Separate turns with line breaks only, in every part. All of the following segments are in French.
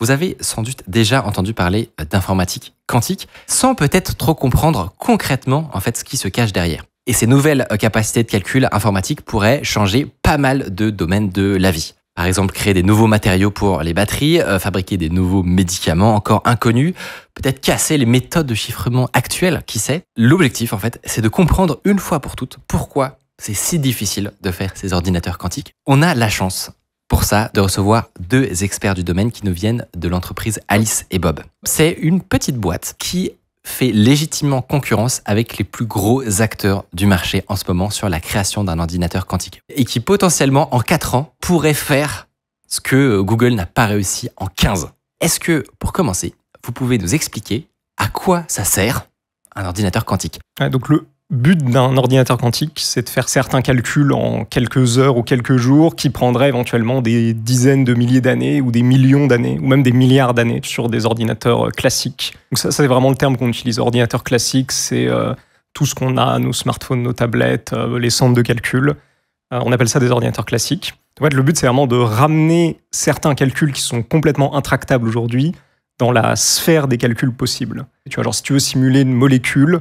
Vous avez sans doute déjà entendu parler d'informatique quantique, sans peut-être trop comprendre concrètement en fait ce qui se cache derrière. Et ces nouvelles capacités de calcul informatique pourraient changer pas mal de domaines de la vie. Par exemple, créer des nouveaux matériaux pour les batteries, fabriquer des nouveaux médicaments encore inconnus, peut-être casser les méthodes de chiffrement actuelles, qui sait. L'objectif, en fait, c'est de comprendre une fois pour toutes pourquoi c'est si difficile de faire ces ordinateurs quantiques. On a la chance, pour ça, de recevoir deux experts du domaine qui nous viennent de l'entreprise Alice et Bob. C'est une petite boîte qui fait légitimement concurrence avec les plus gros acteurs du marché en ce moment sur la création d'un ordinateur quantique. Et qui potentiellement, en 4 ans, pourrait faire ce que Google n'a pas réussi en 15. Est-ce que, pour commencer, vous pouvez nous expliquer à quoi ça sert un ordinateur quantique ?
Donc le but d'un ordinateur quantique, c'est de faire certains calculs en quelques heures ou quelques jours qui prendraient éventuellement des dizaines de milliers d'années ou des millions d'années ou même des milliards d'années sur des ordinateurs classiques. Donc ça, c'est vraiment le terme qu'on utilise. Ordinateur classique, c'est tout ce qu'on a, nos smartphones, nos tablettes, les centres de calcul. On appelle ça des ordinateurs classiques. En fait, le but, c'est vraiment de ramener certains calculs qui sont complètement intractables aujourd'hui dans la sphère des calculs possibles. Tu vois, genre, si tu veux simuler une molécule,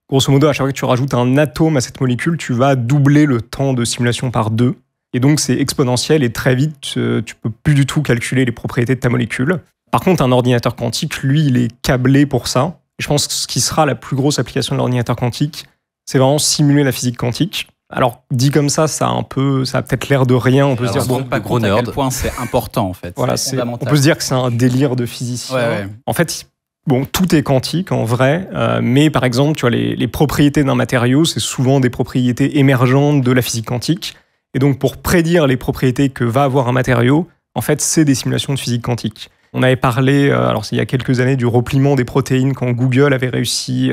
grosso modo, à chaque fois que tu rajoutes un atome à cette molécule, tu vas doubler le temps de simulation par 2. Et donc, c'est exponentiel et très vite, tu ne peux plus du tout calculer les propriétés de ta molécule. Par contre, un ordinateur quantique, lui, il est câblé pour ça. Et je pense que ce qui sera la plus grosse application de l'ordinateur quantique, c'est vraiment simuler la physique quantique. Alors, dit comme ça a peut-être l'air de rien. On peut se dire,
bon, pas gros nerd. À quel point c'est important, en fait.
Voilà, on peut se dire que c'est un délire de physicien.
Ouais.
En fait, bon, tout est quantique en vrai, mais par exemple, tu vois, les propriétés d'un matériau, c'est souvent des propriétés émergentes de la physique quantique. Et donc, pour prédire les propriétés que va avoir un matériau, en fait, c'est des simulations de physique quantique. On avait parlé, alors il y a quelques années, du repliement des protéines quand Google avait réussi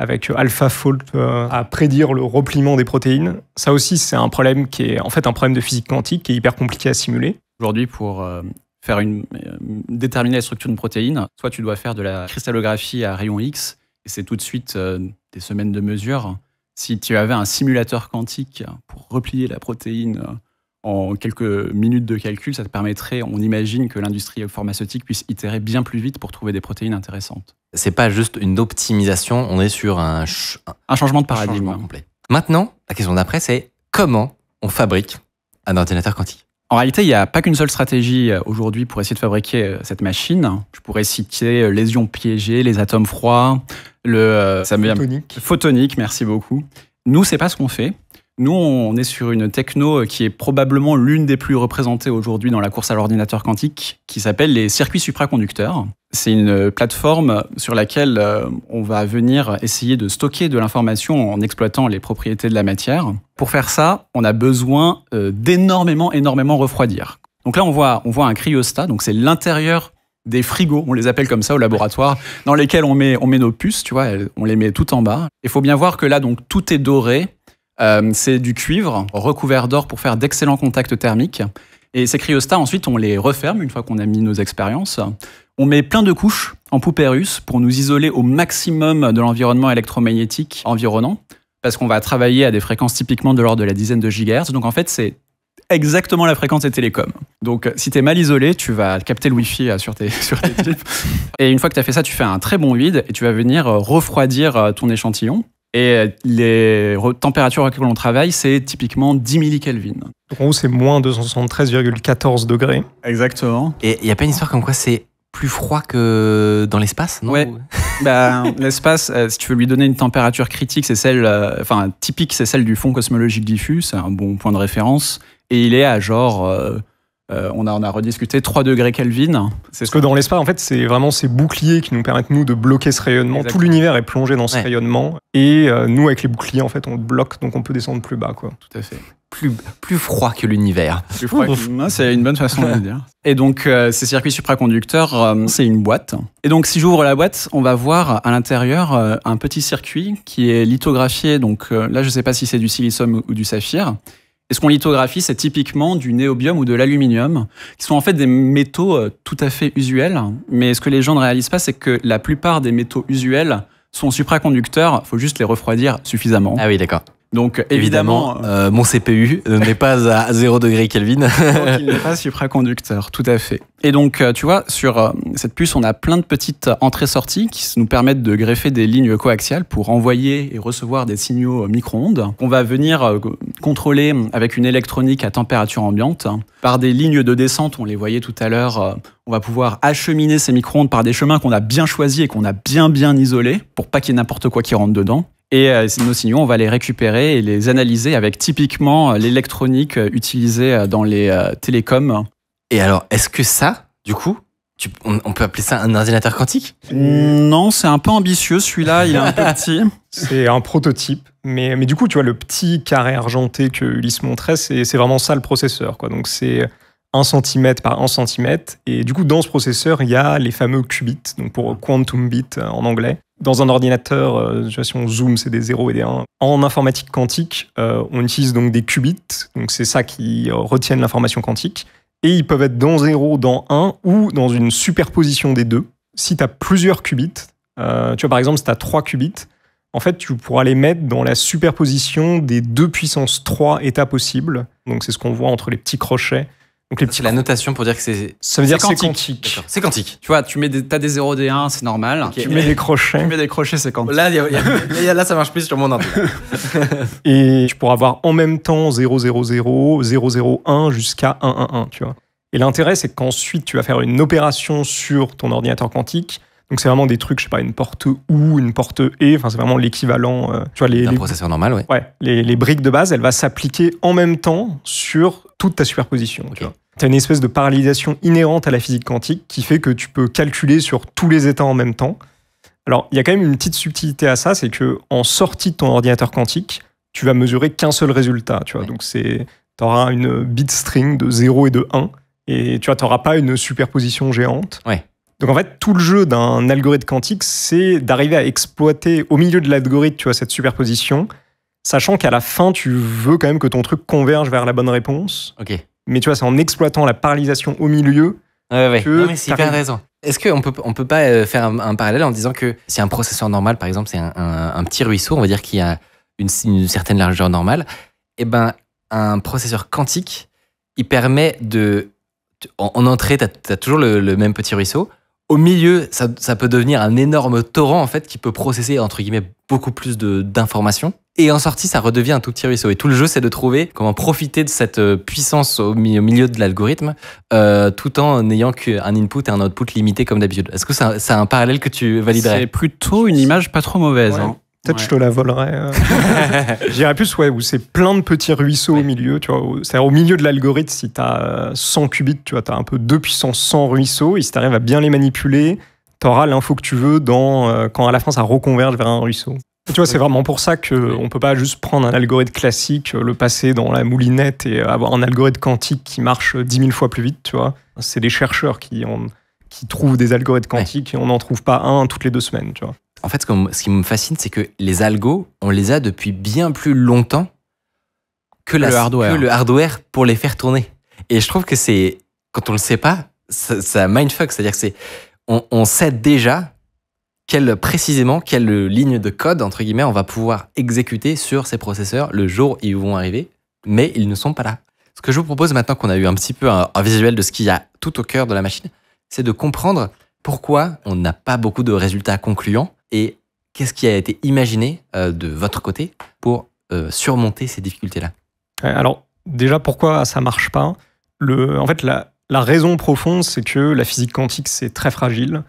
avec AlphaFold à prédire le repliement des protéines. Ça aussi, c'est un problème qui est en fait un problème de physique quantique qui est hyper compliqué à simuler.
Aujourd'hui, pour déterminer la structure d'une protéine, soit tu dois faire de la cristallographie à rayon X, et c'est tout de suite des semaines de mesure. Si tu avais un simulateur quantique pour replier la protéine en quelques minutes de calcul, ça te permettrait, on imagine que l'industrie pharmaceutique puisse itérer bien plus vite pour trouver des protéines intéressantes.
C'est pas juste une optimisation, on est sur un
changement de paradigme
complet. Maintenant, la question d'après, c'est comment on fabrique un ordinateur quantique ?
En réalité, il n'y a pas qu'une seule stratégie aujourd'hui pour essayer de fabriquer cette machine. Je pourrais citer les ions piégés, les atomes froids, photonique, merci beaucoup. Nous, c'est pas ce qu'on fait. Nous, on est sur une techno qui est probablement l'une des plus représentées aujourd'hui dans la course à l'ordinateur quantique, qui s'appelle les circuits supraconducteurs. C'est une plateforme sur laquelle on va venir essayer de stocker de l'information en exploitant les propriétés de la matière. Pour faire ça, on a besoin d'énormément refroidir. Donc là, on voit un cryostat, donc c'est l'intérieur des frigos, on les appelle comme ça au laboratoire, dans lesquels on met nos puces, tu vois, on les met tout en bas. Il faut bien voir que là, donc tout est doré. C'est du cuivre recouvert d'or pour faire d'excellents contacts thermiques. Et ces cryostats, ensuite, on les referme une fois qu'on a mis nos expériences. On met plein de couches en poupée russe pour nous isoler au maximum de l'environnement électromagnétique environnant, parce qu'on va travailler à des fréquences typiquement de l'ordre de la dizaine de gigahertz. Donc en fait, c'est exactement la fréquence des télécoms. Donc si tu es mal isolé, tu vas capter le Wi-Fi sur tes types. Et une fois que tu as fait ça, tu fais un très bon vide et tu vas venir refroidir ton échantillon. Et les températures auxquelles on travaille, c'est typiquement 10 millikelvin.
Donc en gros, c'est moins 273,14 degrés.
Exactement.
Et il n'y a pas une histoire comme quoi c'est plus froid que dans l'espace, non ?
Ouais. L'espace, si tu veux lui donner une température critique, c'est typique, c'est celle du fond cosmologique diffus. C'est un bon point de référence. Et il est à genre... on a rediscuté 3 degrés Kelvin.
Parce que dans l'espace, en fait, c'est vraiment ces boucliers qui nous permettent, nous, de bloquer ce rayonnement. Exactement. Tout l'univers est plongé dans ce rayonnement. Et nous, avec les boucliers, en fait, on le bloque, donc on peut descendre plus bas, quoi.
Tout à fait.
Plus froid que l'univers.
Plus froid c'est une bonne façon de le dire. Et donc, ces circuits supraconducteurs, c'est une boîte. Et donc, si j'ouvre la boîte, on va voir à l'intérieur un petit circuit qui est lithographié. Donc là, je ne sais pas si c'est du silicium ou du saphir. Et ce qu'on lithographie, c'est typiquement du néobium ou de l'aluminium, qui sont en fait des métaux tout à fait usuels. Mais ce que les gens ne réalisent pas, c'est que la plupart des métaux usuels sont supraconducteurs. Il faut juste les refroidir suffisamment.
Ah oui, d'accord.
Donc évidemment,
mon CPU n'est pas à 0 degré Kelvin.
donc, il n'est pas supraconducteur, tout à fait. Et donc, tu vois, sur cette puce, on a plein de petites entrées-sorties qui nous permettent de greffer des lignes coaxiales pour envoyer et recevoir des signaux micro-ondes qu'on va venir contrôler avec une électronique à température ambiante. Par des lignes de descente, on les voyait tout à l'heure, on va pouvoir acheminer ces micro-ondes par des chemins qu'on a bien choisis et qu'on a bien isolés pour pas qu'il y ait n'importe quoi qui rentre dedans. Et nos signaux, on va les récupérer et les analyser avec typiquement l'électronique utilisée dans les télécoms.
Et alors, est-ce que ça, du coup, on peut appeler ça un ordinateur quantique?
Non, c'est un peu ambitieux celui-là, il est un peu petit.
C'est un prototype, mais du coup, tu vois, le petit carré argenté que Ulysse montrait, c'est vraiment ça le processeur, quoi. Donc c'est 1 cm par 1 cm, et du coup, dans ce processeur, il y a les fameux qubits, donc pour quantum bit en anglais. Dans un ordinateur, si on zoom, c'est des 0 et des 1. En informatique quantique, on utilise donc des qubits, donc c'est ça qui retiennent l'information quantique, et ils peuvent être dans 0, dans 1, ou dans une superposition des deux. Si tu as plusieurs qubits, tu vois, par exemple, si tu as 3 qubits, en fait, tu pourras les mettre dans la superposition des 2 puissance 3 états possibles. Donc, c'est ce qu'on voit entre les petits crochets. Donc,
C'est la notation pour dire que c'est...
Ça veut dire que c'est
quantique.
quantique.
D'accord, c'est quantique.
Tu vois, t'as des 0, des 1, c'est normal.
Ok.
Tu mets des crochets.
Tu mets des crochets, c'est quantique.
Là, là, ça marche plus sur mon ordi.
Et tu pourras avoir en même temps 000, 001 jusqu'à 111, tu vois. Et l'intérêt, c'est qu'ensuite, tu vas faire une opération sur ton ordinateur quantique. Donc, c'est vraiment des trucs, je sais pas, une porte OU, une porte E. Enfin, c'est vraiment l'équivalent. Tu vois,
Un processeur normal, ouais.
Ouais, les briques de base, elles vont s'appliquer en même temps sur toute ta superposition.
Ok.
Tu as une espèce de parallélisation inhérente à la physique quantique qui fait que tu peux calculer sur tous les états en même temps. Alors, il y a quand même une petite subtilité à ça, c'est que en sortie de ton ordinateur quantique, tu vas mesurer qu'un seul résultat. Tu vois,
Ouais.
donc tu auras une bit string de 0 et de 1, et tu n'auras pas une superposition géante.
Ouais.
Donc en fait, tout le jeu d'un algorithme quantique, c'est d'arriver à exploiter au milieu de l'algorithme, tu vois, cette superposition, sachant qu'à la fin, tu veux quand même que ton truc converge vers la bonne réponse.
Ok.
Mais tu vois, c'est en exploitant la parallélisation au milieu.
Ouais.
Que
Non, mais c'est hyper
t'arrives-
intéressant. Est-ce qu'on peut pas faire un parallèle en disant que si un processeur normal, par exemple, c'est un petit ruisseau, on va dire qu'il y a une certaine largeur normale, et ben un processeur quantique, il permet en entrée, t'as toujours le même petit ruisseau. Au milieu, ça peut devenir un énorme torrent en fait qui peut processer entre guillemets beaucoup plus d'informations. Et en sortie, ça redevient un tout petit ruisseau. Et tout le jeu, c'est de trouver comment profiter de cette puissance au milieu de l'algorithme, tout en n'ayant qu'un input et un output limité comme d'habitude. Est-ce que c'est un parallèle que tu validerais?
C'est plutôt une image pas trop mauvaise.
Ouais.
Hein.
Peut-être
Ouais.
je te la volerais. Je dirais plus, ouais, où c'est plein de petits ruisseaux au milieu. Tu vois, c'est-à-dire au milieu de l'algorithme, si tu as 100 qubits, tu vois, tu as un peu 2 puissance 100 ruisseaux. Et si tu arrives à bien les manipuler, tu auras l'info que tu veux quand à la fin ça reconverge vers un ruisseau. Et tu vois, c'est vraiment pour ça qu'on ne peut pas juste prendre un algorithme classique, le passer dans la moulinette et avoir un algorithme quantique qui marche 10 000 fois plus vite. Tu vois. C'est des chercheurs qui trouvent des algorithmes quantiques et on n'en trouve pas un toutes les 2 semaines. Tu vois.
En fait, ce qui me fascine, c'est que les algos, on les a depuis bien plus longtemps que le hardware pour les faire tourner. Et je trouve que c'est, quand on le sait pas, ça mindfuck. C'est-à-dire que on sait déjà précisément quelle ligne de code, entre guillemets, on va pouvoir exécuter sur ces processeurs le jour où ils vont arriver, mais ils ne sont pas là. Ce que je vous propose maintenant qu'on a eu un petit peu un visuel de ce qu'il y a tout au cœur de la machine, c'est de comprendre pourquoi on n'a pas beaucoup de résultats concluants et qu'est-ce qui a été imaginé de votre côté pour surmonter ces difficultés-là.
Alors, déjà, pourquoi ça marche pas? En fait, la raison profonde, c'est que la physique quantique, c'est très fragile.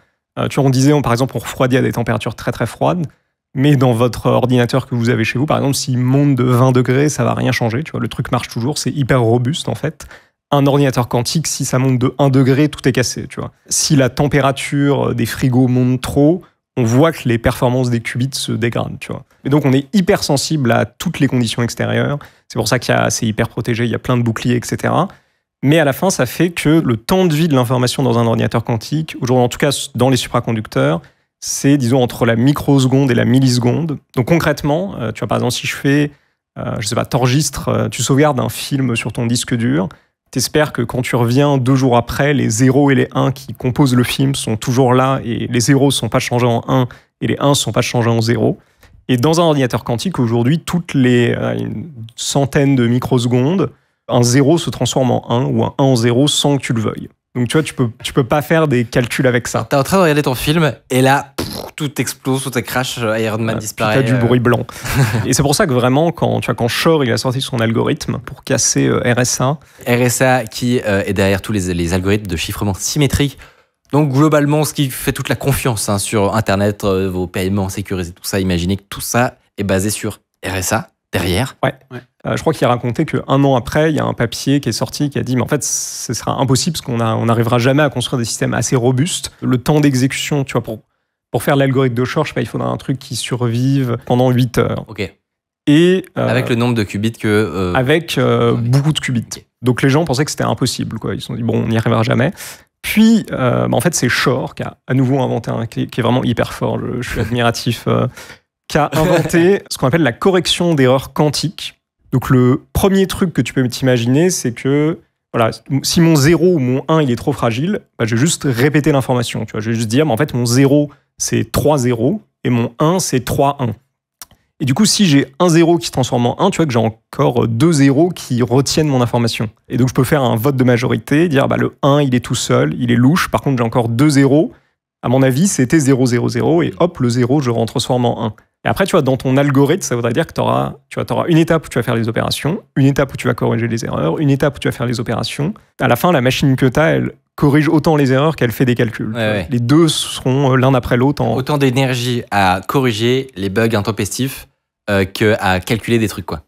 Tu vois, on disait, par exemple, on refroidit à des températures très très froides, mais dans votre ordinateur que vous avez chez vous, par exemple, s'il monte de 20 degrés, ça va rien changer. Tu vois, le truc marche toujours, c'est hyper robuste en fait. Un ordinateur quantique, si ça monte de 1 degré, tout est cassé. Tu vois. Si la température des frigos monte trop, on voit que les performances des qubits se dégradent. Tu vois. Et donc, on est hyper sensible à toutes les conditions extérieures. C'est pour ça c'est hyper protégé, il y a plein de boucliers, etc. Mais à la fin, ça fait que le temps de vie de l'information dans un ordinateur quantique, aujourd'hui en tout cas dans les supraconducteurs, c'est disons entre la microseconde et la milliseconde. Donc concrètement, tu vois par exemple si je fais, je sais pas, t'enregistres, tu sauvegardes un film sur ton disque dur, t'espères que quand tu reviens 2 jours après, les 0 et les 1 qui composent le film sont toujours là et les 0 ne sont pas changés en 1 et les 1 ne sont pas changés en 0. Et dans un ordinateur quantique, aujourd'hui, toutes les une centaine de microsecondes, un 0 se transforme en 1 ou un 1 en 0 sans que tu le veuilles. Donc tu vois, tu peux pas faire des calculs avec ça.
T'es en train de regarder ton film et là, tout explose, tout crash, Iron Man disparaît.
T'as du bruit blanc. Et c'est pour ça que vraiment, quand Shor il a sorti son algorithme pour casser RSA.
RSA qui est derrière tous les algorithmes de chiffrement symétrique. Donc globalement, ce qui fait toute la confiance sur Internet, vos paiements sécurisés, tout ça, imaginez que tout ça est basé sur RSA derrière.
Ouais. Je crois qu'il a raconté qu'un an après, il y a un papier qui est sorti qui a dit mais en fait, ce sera impossible parce qu'on n'arrivera jamais à construire des systèmes assez robustes. Le temps d'exécution, tu vois, pour faire l'algorithme de Shor, je sais pas, il faudra un truc qui survive pendant 8 heures.
Ok.
Et
avec le nombre de qubits que...
Avec beaucoup de qubits. Okay. Donc les gens pensaient que c'était impossible, quoi. Ils se sont dit bon, on n'y arrivera jamais. Puis, en fait, c'est Shor qui a à nouveau inventé un qui est vraiment hyper fort. Je suis admiratif. Qui a inventé ce qu'on appelle la correction d'erreurs quantique. Donc le premier truc que tu peux t'imaginer, c'est que voilà, si mon 0 ou mon 1 il est trop fragile, bah, je vais juste répéter l'information. Tu vois, je vais juste dire, mais en fait, mon 0, c'est 3 0 et mon 1, c'est 3 1. Et du coup, si j'ai un 0 qui se transforme en 1, tu vois que j'ai encore 2 0 qui retiennent mon information. Et donc, je peux faire un vote de majorité, dire bah, le 1, il est tout seul, il est louche. Par contre, j'ai encore 2 0. À mon avis, c'était 0, 0, 0. Et hop, le 0, je retransforme en 1. Et après, tu vois, dans ton algorithme, ça voudrait dire que tu auras une étape où tu vas faire les opérations, une étape où tu vas corriger les erreurs, une étape où tu vas faire les opérations. À la fin, la machine que tu as, elle corrige autant les erreurs qu'elle fait des calculs.
Ouais.
Les deux seront l'un après l'autre.
Autant d'énergie à corriger les bugs intempestifs qu'à calculer des trucs, quoi.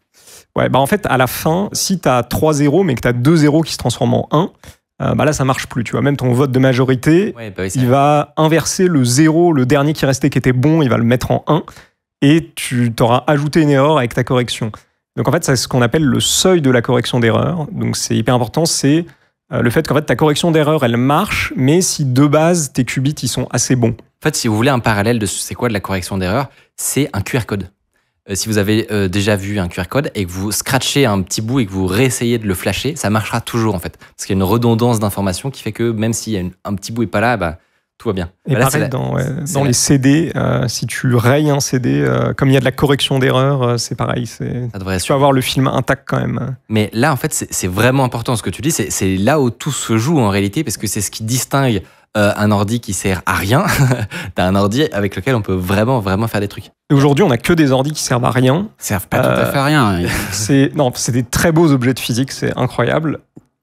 Ouais, bah en fait, à la fin, si tu as 3 0 mais que tu as 2 0 qui se transforment en 1, bah là, ça marche plus. Tu vois, même ton vote de majorité, il va inverser le 0, le dernier qui restait qui était bon, il va le mettre en 1. Et tu t'auras ajouté une erreur avec ta correction. Donc en fait, c'est ce qu'on appelle le seuil de la correction d'erreur. Donc c'est hyper important, c'est le fait qu'en fait ta correction d'erreur, elle marche, mais si de base, tes qubits, ils sont assez bons.
En fait, si vous voulez un parallèle de c'est quoi de la correction d'erreur, c'est un QR code. Si vous avez déjà vu un QR code et que vous scratchez un petit bout et que vous réessayez de le flasher, ça marchera toujours en fait. Parce qu'il y a une redondance d'informations qui fait que même si un petit bout n'est pas là, bah, tout va bien.
Et là, pareil, dans les CD, si tu rayes un CD, comme il y a de la correction d'erreur, c'est pareil. Tu vas avoir le film intact quand même.
Mais là, en fait, c'est vraiment important ce que tu dis. C'est là où tout se joue en réalité, parce que c'est ce qui distingue un ordi qui sert à rien d'un ordi avec lequel on peut vraiment faire des trucs.
Et aujourd'hui, on n'a que des ordis qui servent à rien.
Ils servent pas tout à fait à rien.
C'est des très beaux objets de physique, c'est incroyable.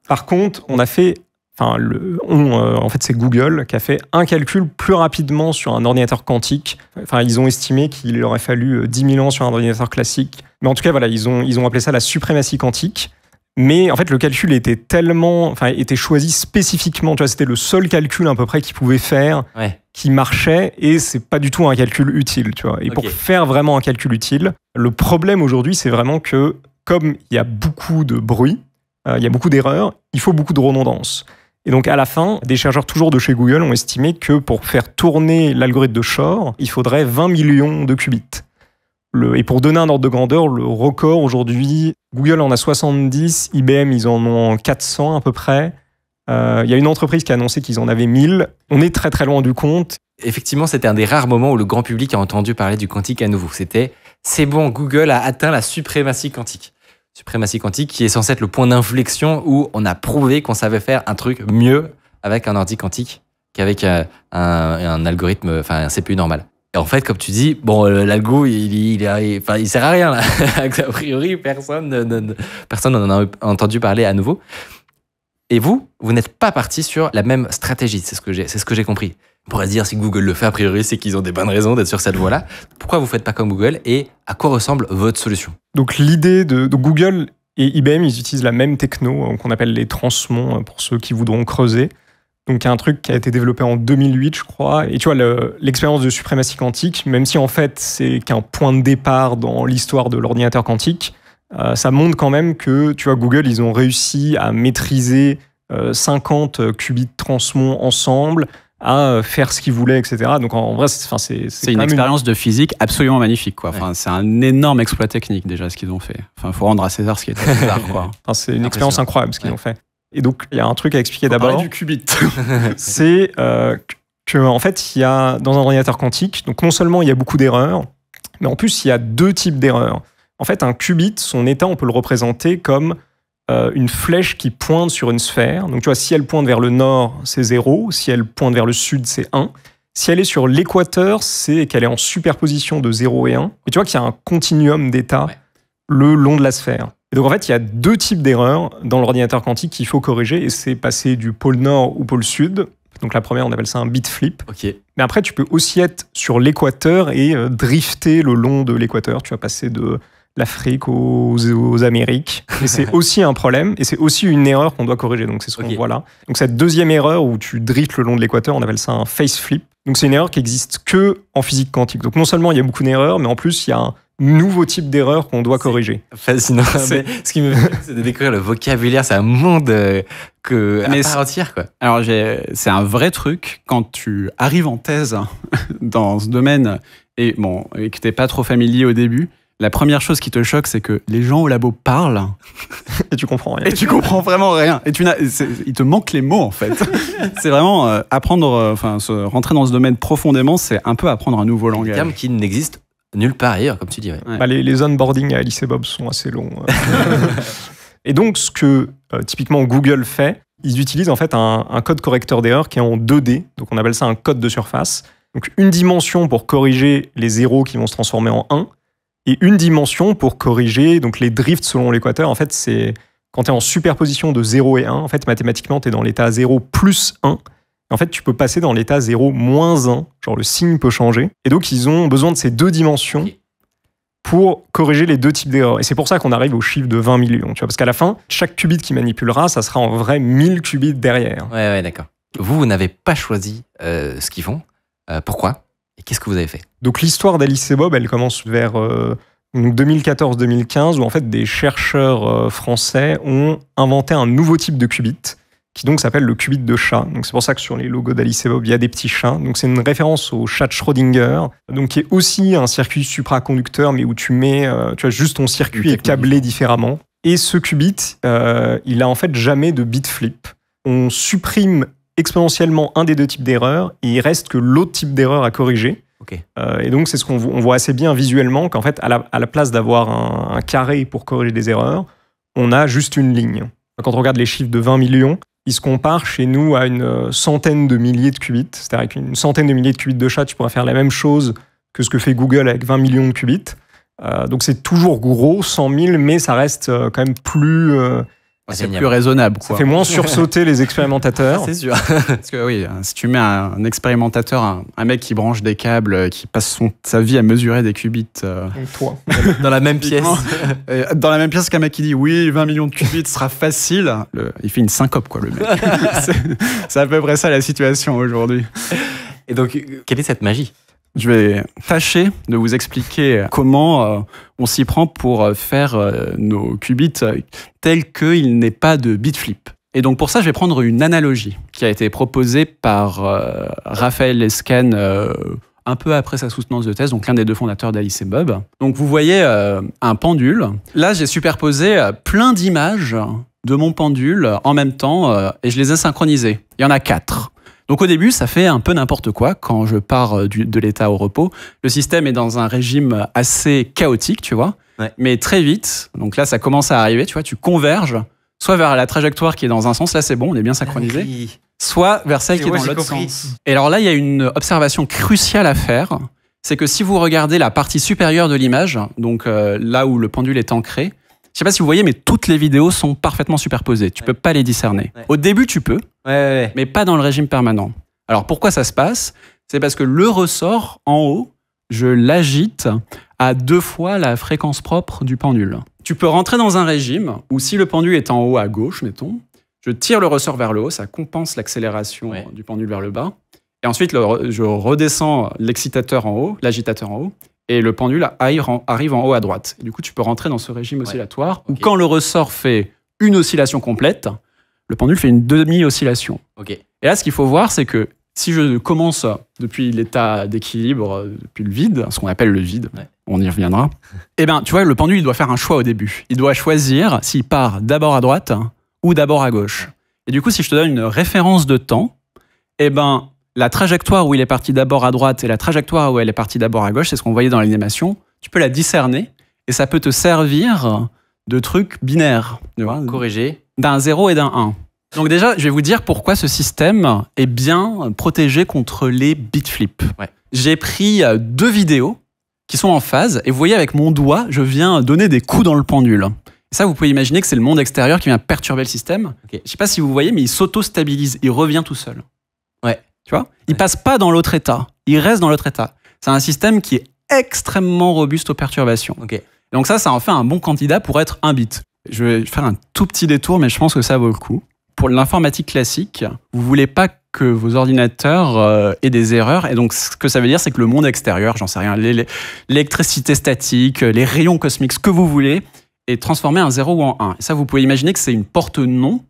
Par contre, on a fait... en fait, c'est Google qui a fait un calcul plus rapidement sur un ordinateur quantique. Enfin, ils ont estimé qu'il leur aurait fallu 10 000 ans sur un ordinateur classique. Mais en tout cas, voilà, ils ont appelé ça la suprématie quantique. Mais en fait, le calcul était était choisi spécifiquement. Tu vois, c'était le seul calcul à peu près qu'ils pouvaient faire, qui marchait, et c'est pas du tout un calcul utile. Tu vois. Et pour faire vraiment un calcul utile, le problème aujourd'hui, c'est vraiment que comme il y a beaucoup de bruit, il y a beaucoup d'erreurs, il faut beaucoup de redondance. Et donc, à la fin, des chercheurs toujours de chez Google ont estimé que pour faire tourner l'algorithme de Shor, il faudrait 20 millions de qubits. Et pour donner un ordre de grandeur, le record aujourd'hui, Google en a 70, IBM, ils en ont 400 à peu près. Il y a une entreprise qui a annoncé qu'ils en avaient 1000. On est très très loin du compte.
Effectivement, c'était un des rares moments où le grand public a entendu parler du quantique à nouveau. C'est bon, Google a atteint la suprématie quantique. Suprématie quantique qui est censé être le point d'inflexion où on a prouvé qu'on savait faire un truc mieux avec un ordi quantique qu'avec un algorithme, enfin un CPU normal. Et en fait, comme tu dis, bon, l'algo, il sert à rien là. A priori, personne n'en a entendu parler à nouveau. Et vous n'êtes pas parti sur la même stratégie. C'est ce que j'ai compris. On pourrait se dire, si Google le fait, a priori, c'est qu'ils ont des bonnes raisons d'être sur cette voie-là. Pourquoi vous ne faites pas comme Google et à quoi ressemble votre solution?
Donc, l'idée de Google et IBM, ils utilisent la même techno qu'on appelle les transmons pour ceux qui voudront creuser. Donc, il y a un truc qui a été développé en 2008, je crois. Et tu vois, l'expérience de suprématie quantique, même si en fait, c'est qu'un point de départ dans l'histoire de l'ordinateur quantique, ça montre quand même que, tu vois, Google, ils ont réussi à maîtriser 50 qubits transmons ensemble, à faire ce qu'ils voulaient, etc. Donc en vrai, c'est
une expérience de physique absolument magnifique, quoi. Enfin, c'est un énorme exploit technique déjà ce qu'ils ont fait. Enfin, faut rendre à César ce qui est à César, quoi.
Enfin, c'est une expérience incroyable ce qu'ils ont fait. Et donc il y a un truc à expliquer d'abord.
Du qubit.
C'est que en fait, il y a dans un ordinateur quantique, donc non seulement il y a beaucoup d'erreurs, Mais en plus, il y a deux types d'erreurs. En fait, un qubit, son état, on peut le représenter comme une flèche qui pointe sur une sphère. Donc, tu vois, si elle pointe vers le nord, c'est 0. Si elle pointe vers le sud, c'est 1. Si elle est sur l'équateur, c'est qu'elle est en superposition de 0 et 1. Et tu vois qu'il y a un continuum d'état le long de la sphère. Et donc, en fait, il y a deux types d'erreurs dans l'ordinateur quantique qu'il faut corriger. Et c'est passer du pôle nord au pôle sud. Donc, la première, on appelle ça un bit flip.
Ok.
Mais après, tu peux aussi être sur l'équateur et drifter le long de l'équateur. Tu vas passer de l'Afrique aux Amériques. Et c'est aussi un problème. Et c'est aussi une erreur qu'on doit corriger. Donc, c'est ce qu'on voit là. Donc, cette deuxième erreur où tu driftes le long de l'équateur, on appelle ça un phase flip. Donc, c'est une erreur qui existe que en physique quantique. Donc, non seulement il y a beaucoup d'erreurs, mais en plus, il y a un nouveau type d'erreur qu'on doit corriger.
Fascinant. Ce qui me fait, c'est de découvrir le vocabulaire. C'est un monde à part entière, quoi.
Alors, c'est un vrai truc. Quand tu arrives en thèse dans ce domaine et que t'es pas trop familier au début, la première chose qui te choque, c'est que les gens au labo parlent.
Et tu comprends rien.
Et tu comprends vraiment rien. Et il te manque les mots, en fait. C'est vraiment rentrer dans ce domaine profondément, c'est un peu apprendre un nouveau langage.
Des termes qui n'existent nulle part ailleurs, comme tu dis. Ouais.
Bah, les onboarding à Alice et Bob sont assez longs. Et donc, ce que typiquement Google fait, ils utilisent en fait un code correcteur d'erreur qui est en 2D. Donc, on appelle ça un code de surface. Donc, une dimension pour corriger les zéros qui vont se transformer en 1. Et une dimension pour corriger donc les drifts selon l'équateur. En fait, c'est quand tu es en superposition de 0 et 1, en fait, mathématiquement, tu es dans l'état 0 plus 1. En fait, tu peux passer dans l'état 0 moins 1. Genre, le signe peut changer. Et donc, ils ont besoin de ces deux dimensions pour corriger les deux types d'erreurs. Et c'est pour ça qu'on arrive au chiffre de 20 millions. Tu vois, parce qu'à la fin, chaque qubit qui manipulera, ça sera en vrai 1000 qubits derrière.
Ouais, d'accord. Vous n'avez pas choisi ce qu'ils font. Pourquoi ? Et qu'est-ce que vous avez fait ?
Donc l'histoire d'Alice et Bob, elle commence vers 2014-2015, où en fait des chercheurs français ont inventé un nouveau type de qubit, qui donc s'appelle le qubit de chat. Donc c'est pour ça que sur les logos d'Alice et Bob, il y a des petits chats. Donc c'est une référence au chat de Schrödinger, donc qui est aussi un circuit supraconducteur, mais où tu mets, tu vois, juste ton circuit est câblé différemment. Et ce qubit, il a en fait jamais de bit flip. On supprime exponentiellement un des deux types d'erreurs, et il reste que l'autre type d'erreur à corriger.
Okay.
Et donc, c'est ce qu'on voit assez bien visuellement, qu'en fait, à la place d'avoir un carré pour corriger des erreurs, on a juste une ligne. Quand on regarde les chiffres de 20 millions, ils se comparent chez nous à une centaine de milliers de qubits. C'est-à-dire avec une centaine de milliers de qubits de chat, tu pourrais faire la même chose que ce que fait Google avec 20 millions de qubits. Donc, c'est toujours gros, 100 000, mais ça reste quand même plus...
c'est plus raisonnable, quoi.
Ça fait moins sursauter les expérimentateurs.
C'est sûr.
Parce que oui, si tu mets un expérimentateur, un mec qui branche des câbles, qui passe sa vie à mesurer des qubits...
Toi.
Dans la même pièce.
Dans la même pièce qu'un mec qui dit « Oui, 20 millions de qubits sera facile », il fait une syncope, quoi, le mec. C'est à peu près ça la situation aujourd'hui.
Et donc, quelle est cette magie ?
Je vais tâcher de vous expliquer comment on s'y prend pour faire nos qubits tels qu'il n'est pas de bit flip. Et donc pour ça, je vais prendre une analogie qui a été proposée par Raphaël Lescan un peu après sa soutenance de thèse, donc l'un des deux fondateurs d'Alice et Bob. Donc vous voyez un pendule. Là, j'ai superposé plein d'images de mon pendule en même temps et je les ai synchronisées. Il y en a 4. Donc au début, ça fait un peu n'importe quoi quand je pars de l'état au repos. Le système est dans un régime assez chaotique, tu vois. Ouais. Mais très vite, donc là, ça commence à arriver, tu vois, tu converges soit vers la trajectoire qui est dans un sens, là c'est bon, on est bien synchronisé, soit vers celle qui est dans l'autre sens. Et alors là, il y a une observation cruciale à faire, c'est que si vous regardez la partie supérieure de l'image, donc là où le pendule est ancré, je sais pas si vous voyez, mais toutes les vidéos sont parfaitement superposées. Tu peux pas les discerner. Ouais. Au début, tu peux, mais pas dans le régime permanent. Alors, pourquoi ça se passe ? C'est parce que le ressort en haut, je l'agite à 2 fois la fréquence propre du pendule. Tu peux rentrer dans un régime où si le pendule est en haut à gauche, mettons, je tire le ressort vers le haut, ça compense l'accélération du pendule vers le bas. Et ensuite, je redescends l'excitateur en haut, l'agitateur en haut, et le pendule arrive en haut à droite. Et du coup, tu peux rentrer dans ce régime oscillatoire où quand le ressort fait une oscillation complète, le pendule fait une demi-oscillation. Et là, ce qu'il faut voir, c'est que si je commence depuis l'état d'équilibre, depuis le vide, ce qu'on appelle le vide, on y reviendra, eh ben, tu vois, le pendule, il doit faire un choix au début. Il doit choisir s'il part d'abord à droite ou d'abord à gauche. Et du coup, si je te donne une référence de temps, eh ben, la trajectoire où il est parti d'abord à droite et la trajectoire où elle est partie d'abord à gauche, c'est ce qu'on voyait dans l'animation, tu peux la discerner et ça peut te servir de truc binaire, tu vois,
Corrigé.
d'un 0 et d'un 1. Donc déjà, je vais vous dire pourquoi ce système est bien protégé contre les bit flips.
Ouais.
J'ai pris 2 vidéos qui sont en phase et vous voyez avec mon doigt, je viens donner des coups dans le pendule. Et ça, vous pouvez imaginer que c'est le monde extérieur qui vient perturber le système.
Ok.
Je sais pas si vous voyez, mais il s'auto-stabilise, il revient tout seul.
Ouais.
Tu vois ? Il
Ouais.
passe pas dans l'autre état, il reste dans l'autre état. C'est un système qui est extrêmement robuste aux perturbations.
Ok.
Donc ça en fait un bon candidat pour être un bit. Je vais faire un tout petit détour, mais je pense que ça vaut le coup. Pour l'informatique classique, vous voulez pas que vos ordinateurs aient des erreurs. Et donc, ce que ça veut dire, c'est que le monde extérieur, j'en sais rien, l'électricité statique, les rayons cosmiques, ce que vous voulez, est transformé en 0 ou en 1. Et ça, vous pouvez imaginer que c'est une porte non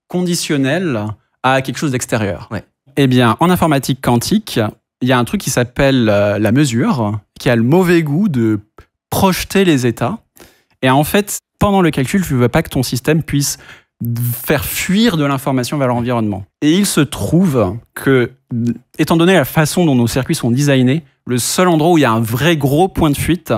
conditionnelle à quelque chose d'extérieur.
Ouais.
Eh bien, en informatique quantique, il y a un truc qui s'appelle la mesure, qui a le mauvais goût de projeter les états. Et en fait, pendant le calcul, tu ne veux pas que ton système puisse faire fuir de l'information vers l'environnement. Et il se trouve que, étant donné la façon dont nos circuits sont designés, le seul endroit où il y a un vrai gros point de fuite,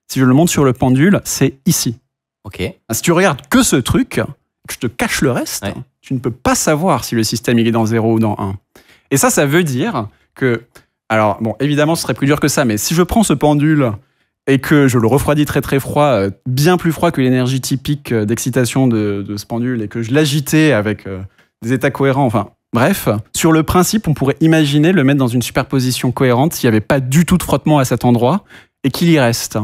si je le montre sur le pendule, c'est ici.
Ok.
Si tu regardes que ce truc, que je te cache le reste,
Ouais.
tu ne peux pas savoir si le système il est dans 0 ou dans 1. Et ça veut dire que... Alors, bon, évidemment, ce serait plus dur que ça, mais si je prends ce pendule et que je le refroidis très très froid, bien plus froid que l'énergie typique d'excitation de ce pendule, et que je l'agitais avec des états cohérents, enfin, bref, sur le principe, on pourrait imaginer le mettre dans une superposition cohérente s'il n'y avait pas du tout de frottement à cet endroit et qu'il y reste.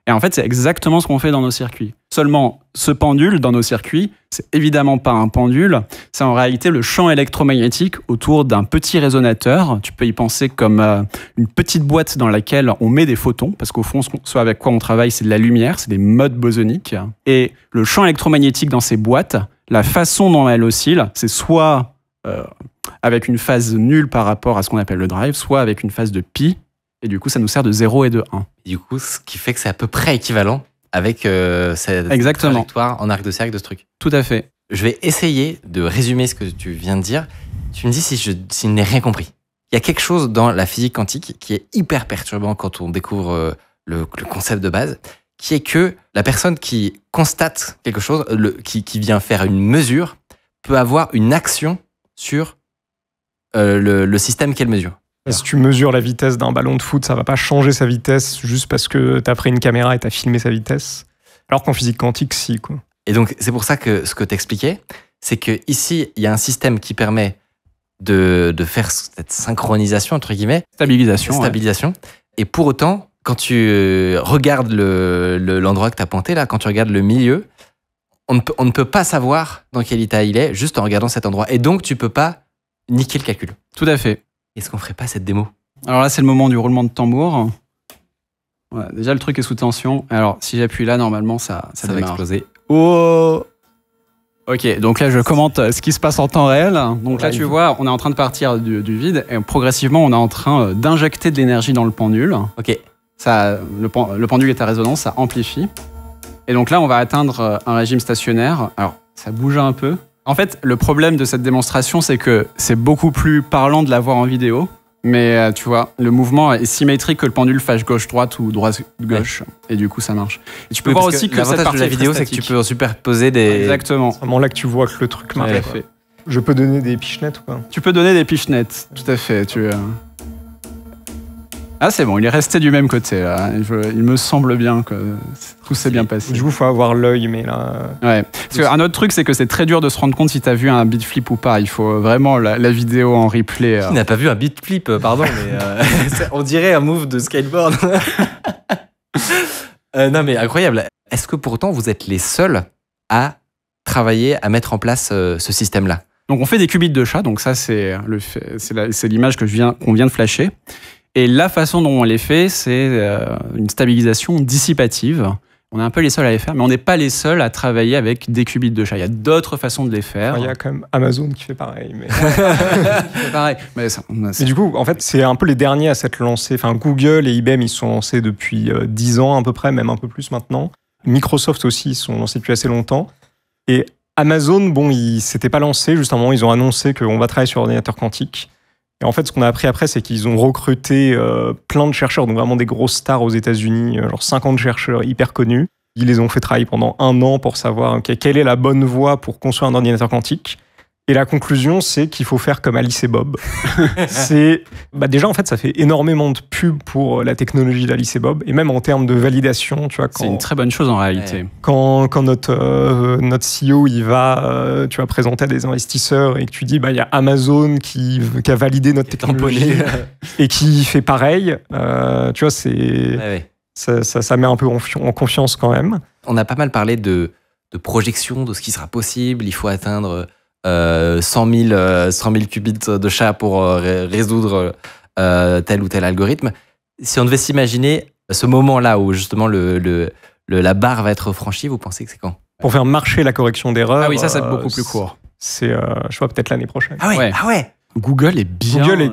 Et en fait, c'est exactement ce qu'on fait dans nos circuits. Seulement, ce pendule, dans nos circuits, c'est évidemment pas un pendule, c'est en réalité le champ électromagnétique autour d'un petit résonateur. Tu peux y penser comme une petite boîte dans laquelle on met des photons, parce qu'au fond, ce avec quoi on travaille, c'est de la lumière, c'est des modes bosoniques. Et le champ électromagnétique dans ces boîtes, la façon dont elle oscille, c'est soit avec une phase nulle par rapport à ce qu'on appelle le drive, soit avec une phase de pi, et du coup, ça nous sert de 0 et de 1.
Et du coup, ce qui fait que c'est à peu près équivalent avec cette
Exactement.
trajectoire en arc de cercle de ce truc.
Tout à fait.
Je vais essayer de résumer ce que tu viens de dire. Tu me dis si je n'ai rien compris. Il y a quelque chose dans la physique quantique qui est hyper perturbant quand on découvre le concept de base, qui est que la personne qui constate quelque chose, qui vient faire une mesure, peut avoir une action sur le système qu'elle mesure.
Si tu mesures la vitesse d'un ballon de foot, ça va pas changer sa vitesse juste parce que tu as pris une caméra et tu as filmé sa vitesse. Alors qu'en physique quantique, si, quoi.
Et donc, c'est pour ça que ce que tu expliquais, c'est qu'ici, il y a un système qui permet de faire cette synchronisation, entre guillemets.
Stabilisation.
Stabilisation. Et pour autant, quand tu regardes l'endroit que tu as pointé, là, quand tu regardes le milieu, on ne peut pas savoir dans quel état il est juste en regardant cet endroit. Et donc, tu peux pas niquer le calcul.
Tout à fait.
Est-ce qu'on ferait pas cette démo ?
Alors là, c'est le moment du roulement de tambour. Ouais, déjà, le truc est sous tension. Alors, si j'appuie là, normalement, ça
va
démarre.
exploser.
Oh. Ok, donc là, je commente ce qui se passe en temps réel. Donc là, tu vois, on est en train de partir du vide et progressivement, on est en train d'injecter de l'énergie dans le pendule.
Ok.
Le pendule est à résonance, ça amplifie. Et donc là, on va atteindre un régime stationnaire. Alors, ça bouge un peu. En fait, le problème de cette démonstration, c'est que c'est beaucoup plus parlant de la voir en vidéo. Mais tu vois, le mouvement est symétrique que le pendule fasse gauche-droite ou droite-gauche. Ouais. Et du coup, ça marche. Et tu peux voir aussi que cette
l'avantage
partie
de la vidéo, c'est que tu peux superposer des...
Exactement.
C'est vraiment là que tu vois que le truc marche.
Tout à fait.
Je peux donner des pichenettes ou pas ?
Tu peux donner des pichenettes, tout à fait. Ah, c'est bon, il est resté du même côté. Là. Il me semble bien que tout s'est bien passé.
Du coup, il faut avoir l'œil, mais là...
Ouais. Parce qu'un autre truc, c'est que c'est très dur de se rendre compte si tu as vu un beat flip ou pas. Il faut vraiment la vidéo en replay.
Qui n'a pas vu un beat flip, pardon, mais on dirait un move de skateboard. Non, mais incroyable. Est-ce que pourtant, vous êtes les seuls à travailler, à mettre en place ce système-là ?
Donc, on fait des qubits de chat. Donc, ça, c'est l'image qu'on vient de flasher. Et la façon dont on les fait, c'est une stabilisation dissipative. On est un peu les seuls à les faire, mais on n'est pas les seuls à travailler avec des qubits de chat. Il y a d'autres façons de les faire.
Il y a quand même Amazon qui fait pareil. Mais...
c'est pareil. Mais
du coup, en fait, c'est un peu les derniers à s'être lancés. Enfin, Google et IBM, ils sont lancés depuis 10 ans à peu près, même un peu plus maintenant. Microsoft aussi, ils sont lancés depuis assez longtemps. Et Amazon, bon, ils ne s'étaient pas lancés. Juste à un moment, ils ont annoncé qu'on va travailler sur ordinateur quantique. Et en fait, ce qu'on a appris après, c'est qu'ils ont recruté plein de chercheurs, donc vraiment des grosses stars aux États-Unis, genre 50 chercheurs hyper connus. Ils les ont fait travailler pendant 1 an pour savoir quelle est la bonne voie pour construire un ordinateur quantique. Et la conclusion, c'est qu'il faut faire comme Alice et Bob. Déjà, en fait, ça fait énormément de pub pour la technologie d'Alice et Bob, et même en termes de validation, tu vois.
C'est une très bonne chose en réalité.
Quand notre CEO, il va, tu vas présenter à des investisseurs et que tu dis, il y a Amazon qui a validé notre technologie et qui fait pareil, tu vois, ça met un peu en confiance quand même.
On a pas mal parlé de projection de ce qui sera possible. Il faut atteindre 100 000 qubits de chat pour résoudre tel ou tel algorithme. Si on devait s'imaginer ce moment-là où justement la barre va être franchie, vous pensez que c'est quand?
Pour faire marcher la correction d'erreur.
Ah oui, ça c'est beaucoup plus court.
C'est, je vois, peut-être l'année prochaine.
Ah ouais.
Google est bien.
Google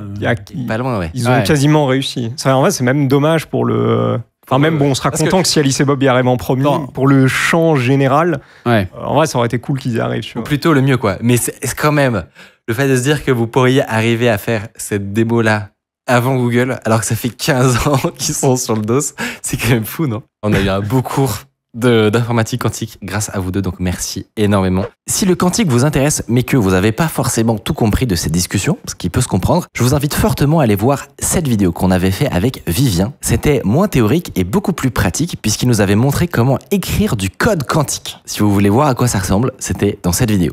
pas loin, ouais.
Ils ont quasiment réussi. En vrai, c'est même dommage pour le... Enfin, même, on sera content que si Alice et Bob y arrivent en premier, pour le champ général, en vrai, ça aurait été cool qu'ils y arrivent.
Ou plutôt le mieux, quoi. Mais c'est quand même, le fait de se dire que vous pourriez arriver à faire cette démo-là avant Google, alors que ça fait 15 ans qu'ils sont sur le dos, c'est quand même fou, non? On a eu un beau cours d'informatique quantique grâce à vous deux, donc merci énormément. Si le quantique vous intéresse, mais que vous n'avez pas forcément tout compris de cette discussion, ce qui peut se comprendre, je vous invite fortement à aller voir cette vidéo qu'on avait fait avec Vivien. C'était moins théorique et beaucoup plus pratique, puisqu'il nous avait montré comment écrire du code quantique. Si vous voulez voir à quoi ça ressemble, c'était dans cette vidéo.